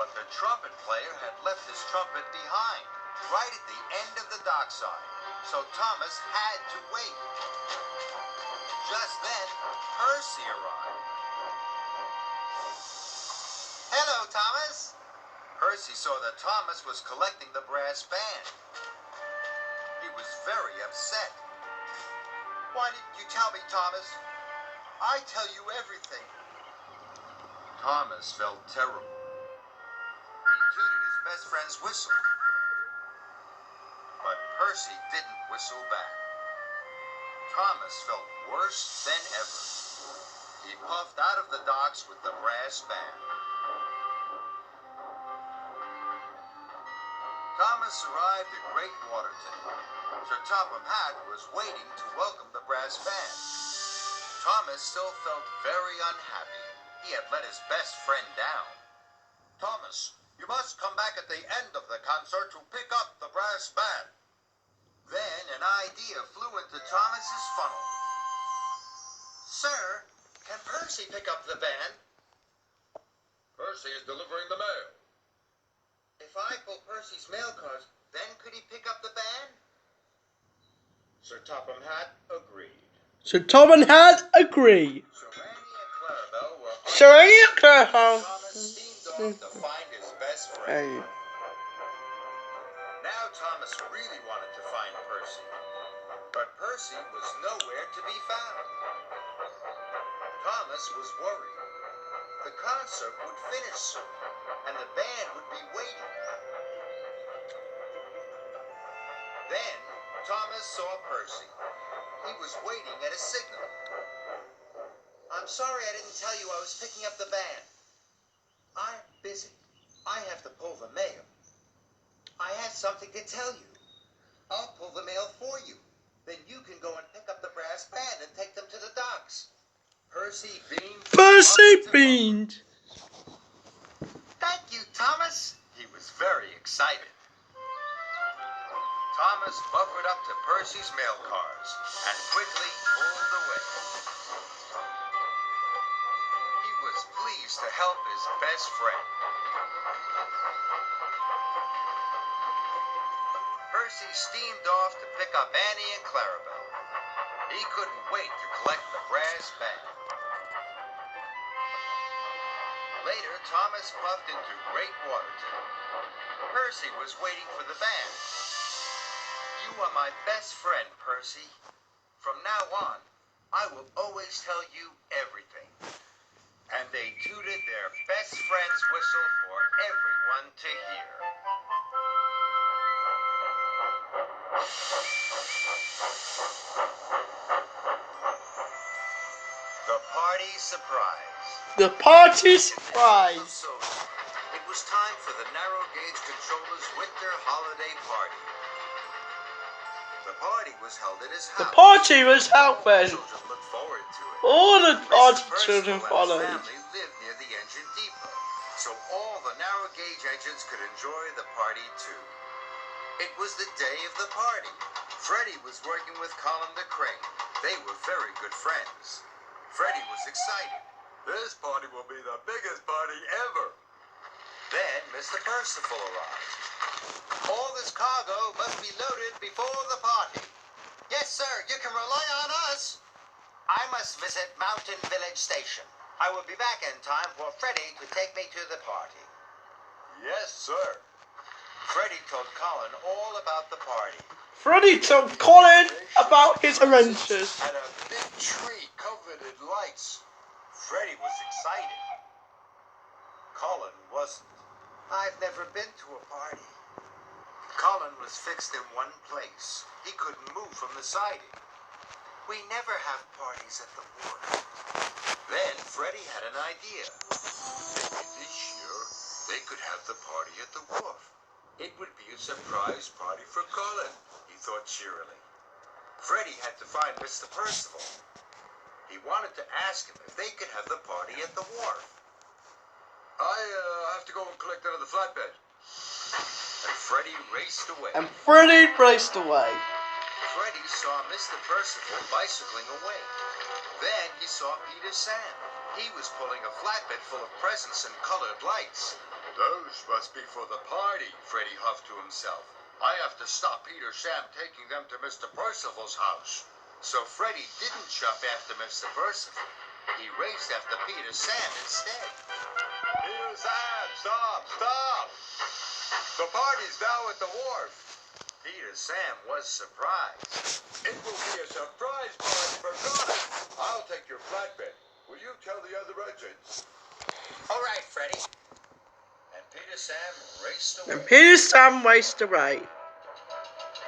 But the trumpet player had left his trumpet behind, right at the end of the dockside. So Thomas had to wait. Just then, Percy arrived. Hello, Thomas. Percy saw that Thomas was collecting the brass band. He was very upset. Why didn't you tell me, Thomas? I tell you everything. Thomas felt terrible. He tooted his best friend's whistle. But Percy didn't whistle back. Thomas felt worse than ever. He puffed out of the docks with the brass band. Thomas arrived at Great Waterton. Sir Topham Hatt was waiting to welcome the brass band. Thomas still felt very unhappy. He had let his best friend down. Thomas, you must come back at the end of the concert to pick up the brass band. Then an idea flew into Thomas's funnel. Sir, can Percy pick up the band? Percy is delivering the mail. If I pull Percy's mail cars, then could he pick up the band? Sir Topham Hatt agreed. Sir Topham Hatt agreed. Sir Annie and Clarabelle Thomas steamed off to find his best friend. Now Thomas really wanted to find Percy, but Percy was nowhere to be found. Thomas was worried. The concert would finish soon, and the band would be waiting. Then Thomas saw Percy. He was waiting at a signal. I'm sorry I didn't tell you I was picking up the band. I'm busy. I have to pull the mail. I had something to tell you. I'll pull the mail for you. Then you can go and pick up the brass band and take them to the docks. Percy beamed. Percy beamed. Thank you, Thomas. He was very excited. Thomas buffered up to Percy's mail cars and quickly pulled away. He was pleased to help his best friend. Percy steamed off to pick up Annie and Clarabelle. He couldn't wait to collect the brass band. Later, Thomas puffed into Great Waterton. Percy was waiting for the band. You are my best friend, Percy. From now on, I will always tell you everything. And they tooted their best friend's whistle for everyone to hear. The party surprise. The party surprise. It was time for the Narrow Gauge Controller's winter holiday party. The party was held at his house. The party was held then. Children looked forward to it. All the party Mr. children Percival followed. and his family lived near the engine depot, so all the narrow gauge engines could enjoy the party too. It was the day of the party. Freddie was working with Colin the Crane. They were very good friends. Freddie was excited. This party will be the biggest party ever. Then Mr. Percival arrived. All this cargo must be loaded before the party. Yes, sir, you can rely on us. I must visit Mountain Village Station. I will be back in time for Freddie to take me to the party. Yes, sir. Freddie told Colin all about the party. Freddie told Colin about his adventures. And a big tree covered in lights. Freddie was excited. Colin wasn't. I've never been to a party. Colin was fixed in one place. He couldn't move from the siding. We never have parties at the water. Then Freddie had an idea. Maybe this year they could have the party at the wharf. It would be a surprise party for Colin, he thought cheerily. Freddie had to find Mr. Percival. He wanted to ask him if they could have the party at the wharf. I have to go and collect another flatbed. And Freddie raced away. Freddie saw Mr. Percival bicycling away. Then he saw Peter Sam. He was pulling a flatbed full of presents and colored lights. Those must be for the party, Freddy huffed to himself. I have to stop Peter Sam taking them to Mr. Percival's house. So Freddy didn't jump after Mr. Percival. He raced after Peter Sam instead. Peter Sam, stop, stop! The party's now at the wharf. Peter Sam was surprised. It will be a surprise party for Colin. I'll take your flatbed. Will you tell the other engines? All right, Freddy. And Peter Sam raced away. And Peter Sam raced away.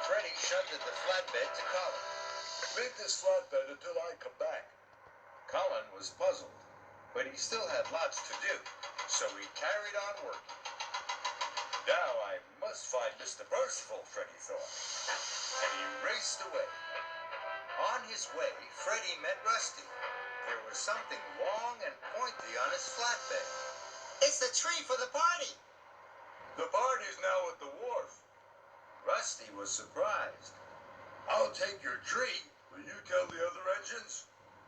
Freddy shunted the flatbed to Colin. Leave this flatbed until I come back. Colin was puzzled, but he still had lots to do, so he carried on working. Now I must find Mr. Percival, Freddy thought, and he raced away. On his way, Freddy met Rusty. There was something long and pointy on his flatbed. It's the tree for the party. The party's now at the wharf. Rusty was surprised. I'll take your tree. Will you tell the other engines?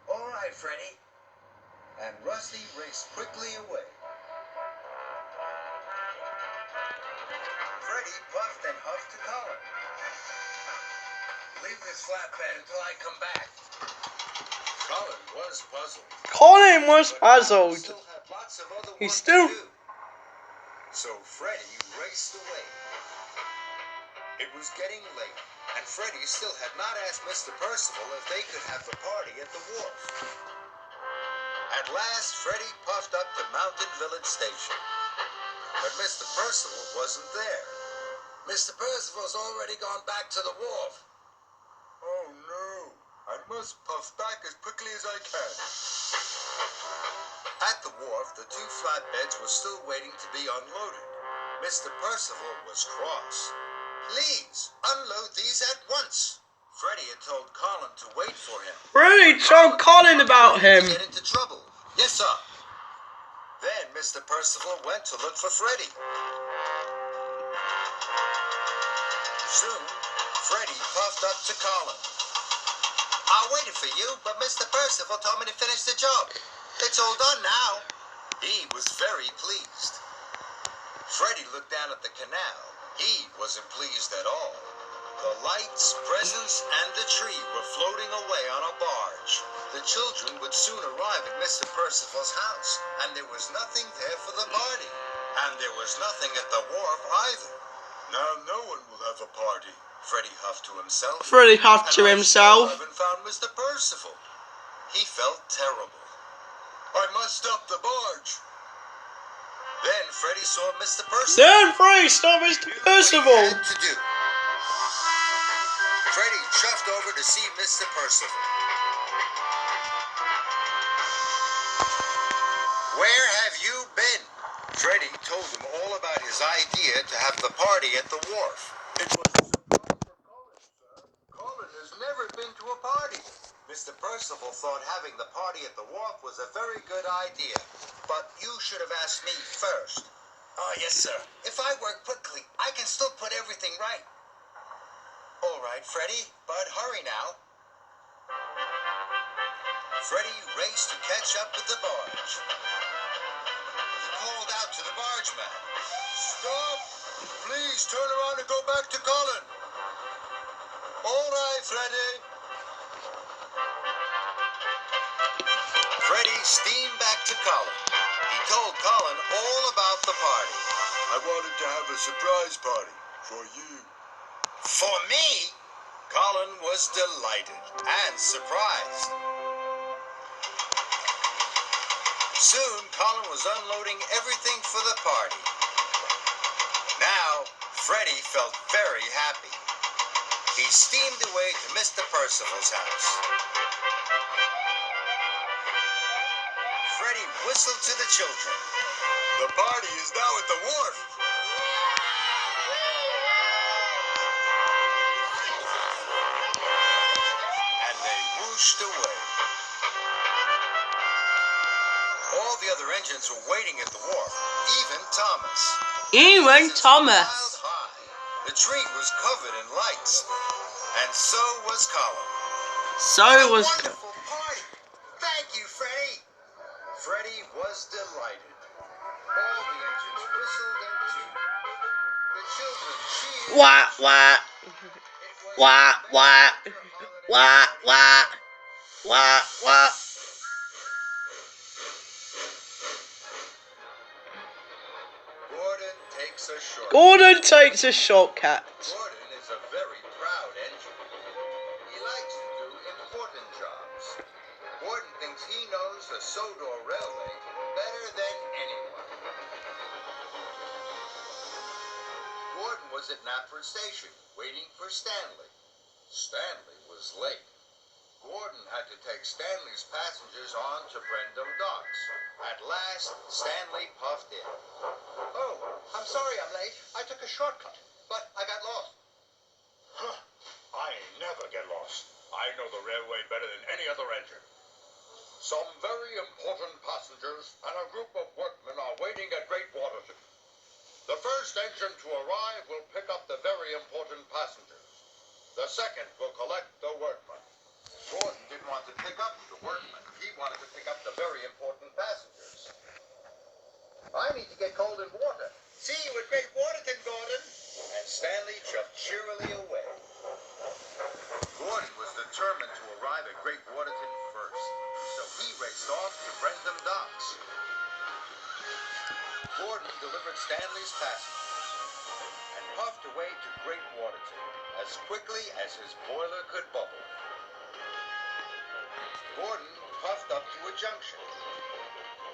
All right, Freddy. And Rusty raced quickly away. Freddy puffed and huffed to Colin. Leave this flatbed until I come back. Colin was puzzled. Colin was But puzzled. still had lots of other He work still- to do. So Freddy raced away. It was getting late, and Freddy still had not asked Mr. Percival if they could have the party at the wharf. At last, Freddy puffed up to Mountain Village Station. But Mr. Percival wasn't there. Mr. Percival's already gone back to the wharf. Oh no, I must puff back as quickly as I can. At the wharf, the two flatbeds were still waiting to be unloaded. Mr. Percival was cross. Please, unload these at once. Freddy had told Colin to wait for him. Freddy told Colin about him. Get into trouble. Yes, sir. Then Mr. Percival went to look for Freddy. Soon, Freddy puffed up to Colin. I waited for you, but Mr. Percival told me to finish the job. It's all done now. He was very pleased. Freddy looked down at the canal. He wasn't pleased at all. The lights, presents, and the tree were floating away on a barge. The children would soon arrive at Mr. Percival's house, and there was nothing there for the party. And there was nothing at the wharf either. Now no one will have a party, Freddy huffed to himself. Freddy huffed to And I himself. still haven't found Mr. Percival. He felt terrible. I must stop the barge. Then Freddy saw Mr. Percival. Then Freddy saw Mr. Percival. What he had to do. Freddy chuffed over to see Mr. Percival. Where have you been? Freddy told him all about his idea to have the party at the wharf. It was a surprise for Colin, sir. Colin has never been to a party. Mr. Percival thought having the party at the wharf was a very good idea, but you should have asked me first. Oh, yes, sir. If I work quickly, I can still put everything right. All right, Freddy, but hurry now. Freddy raced to catch up with the barge. He called out to the bargeman. Stop! Please turn around and go back to Colin. All right, Freddy. Freddy steamed back to Colin. He told Colin all about the party. I wanted to have a surprise party for you. For me? Colin was delighted and surprised. Soon, Colin was unloading everything for the party. Now, Freddy felt very happy. He steamed away to Mr. Percival's house. Freddy whistled to the children. The party is now at the wharf. And they whooshed away. All the other engines were waiting at the wharf, even Thomas. Even Since Thomas. miles high, the tree was covered in lights, and so was Colin. So was. Wonderful party. Thank you, Freddy. Freddy was delighted. All the engines whistled and tuned. The children cheered. Wah, wah, It was wah, the wah, best winter holiday wah, of the wah, year. wah, wah. Gordon takes a short. Gordon takes a shortcut. Gordon is a very proud engine. He likes to do important jobs. Gordon thinks he knows the Sodor Railway better than anyone. Gordon was at Knapford Station, waiting for Stanley. Stanley was late. Gordon had to take Stanley's passengers on to Brendam Docks. At last, Stanley puffed in. Oh, I'm sorry I'm late. I took a shortcut, but I got lost. Huh. I never get lost. I know the railway better than any other engine. Some very important passengers and a group of workmen are waiting at Great Waterton. The first engine to arrive will pick up the very important passengers. The second will collect the workmen. Gordon didn't want to pick up the workmen. He wanted to pick up the very important passengers. I need to get cold in water. See you at Great Waterton, Gordon. And Stanley chuffed cheerily away. Gordon was determined to arrive at Great Waterton first, so he raced off to Brendam Docks. Gordon delivered Stanley's passengers and puffed away to Great Waterton as quickly as his boiler could bubble. Gordon puffed up to a junction.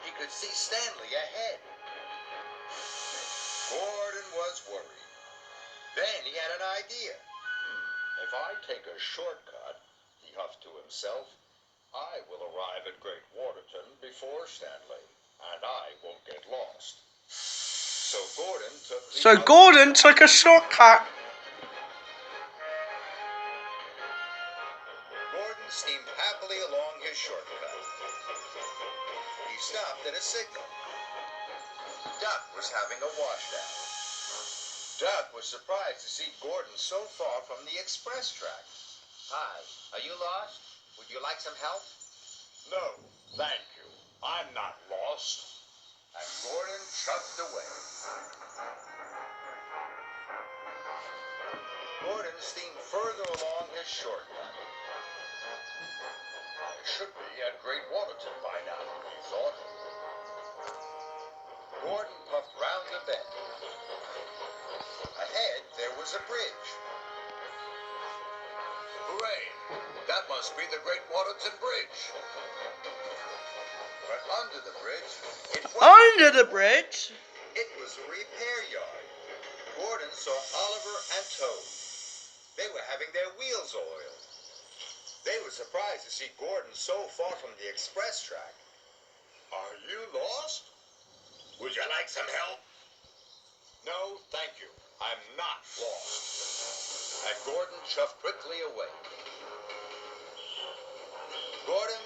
He could see Stanley ahead. Gordon was worried. Then he had an idea. If I take a shortcut, he huffed to himself, I will arrive at Great Waterton before Stanley, and I won't get lost. So Gordon took a shortcut. Gordon steamed happily along his shortcut. He stopped at a signal. Duck was having a washdown. Duck was surprised to see Gordon so far from the express track. Hi, are you lost? Would you like some help? No, thank you. I'm not lost. And Gordon chuffed away. Gordon steamed further along his shortcut. I should be at Great Waterton by now, he thought. Gordon puffed round the bend. Ahead, there was a bridge. Hooray! That must be the Great Waterton Bridge. But under the bridge, it was a repair yard. Gordon saw Oliver and Toad. They were having their wheels oiled. They were surprised to see Gordon so far from the express track. Are you lost? Would you like some help? No, thank you. I'm not lost. And Gordon chuffed quickly away. Gordon